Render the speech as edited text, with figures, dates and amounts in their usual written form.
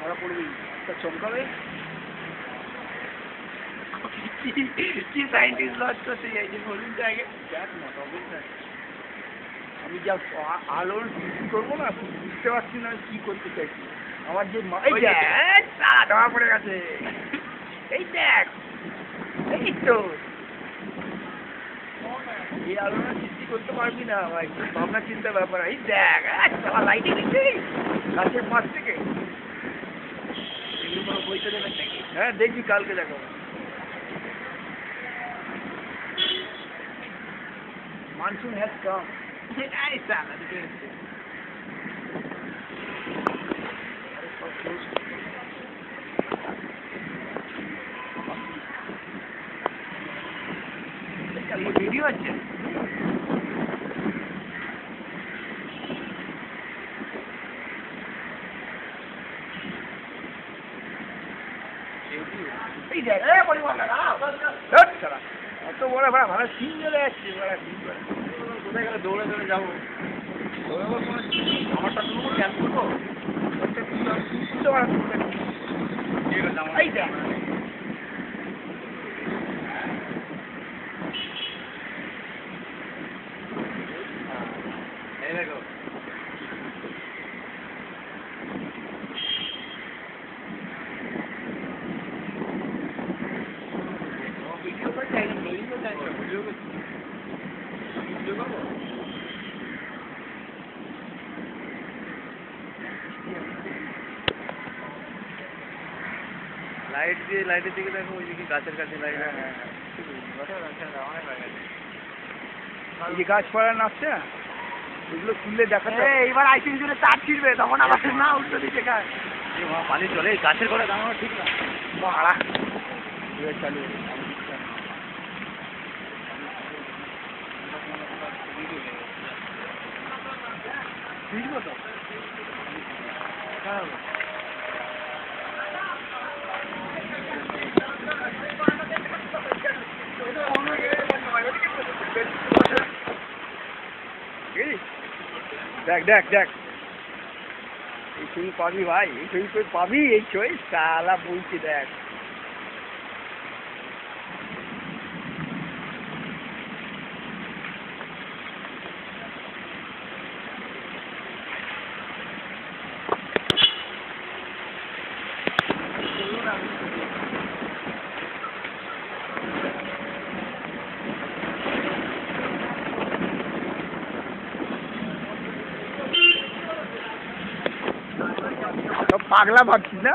ধরা পড়বেই, একটা চমকাবে। কি সাইন্টিস্ট লঞ্চ করতে চাইছে বলুন তো আগে। দেখ না তবে আমি যা আলোর সৃষ্টি করবো না, বুঝতে পারছি না কি করতে চাইছি। আমার যে ধরা পড়ে গেছে, এই দেখ, এই তো এই আলোটা সৃষ্টি করতে পারবি না ভাই, ভাবনা চিন্তার ব্যাপার। এই দেখ লাইটে দিচ্ছি গাছের পাশ থেকে। বইতে দেবেন নাকি? হ্যাঁ দেখবি, কালকে দেখো। Monsoon has come. এই সালা দিকে ভিডিও আছে। এই দেখ অত বড় ভাড়া ভাড়া সিন চলে যাচ্ছে। কোথায় গেলে দৌড়ে দৌড়ে যাবো, দৌড়াবো আমারটা তুলবো, ক্যান করবো। এই দেখ এই দেখো লাইট দিয়ে, লাইটের দিকে দেখো, ওই দিকে গাছের কাছে লাইট। এই যে গাছপালা নাচছে না, ওইগুলো খুললে দেখাচ্ছে। এইবার আইসিং জুড়ে তার ছিড়বে, তখন আবার না উল্টো দিকে গাছ পানি চলে গাছের করে দাঁড়ানো ঠিক না। ভাড়া চালু বুঝবো তো। দেখ দেখ দেখ, এই ছবি পাবি ভাই, এই ছবি তুই পাবি, এই ছবি সালা বলছি। দেখ পাগলা ভাবছিস না।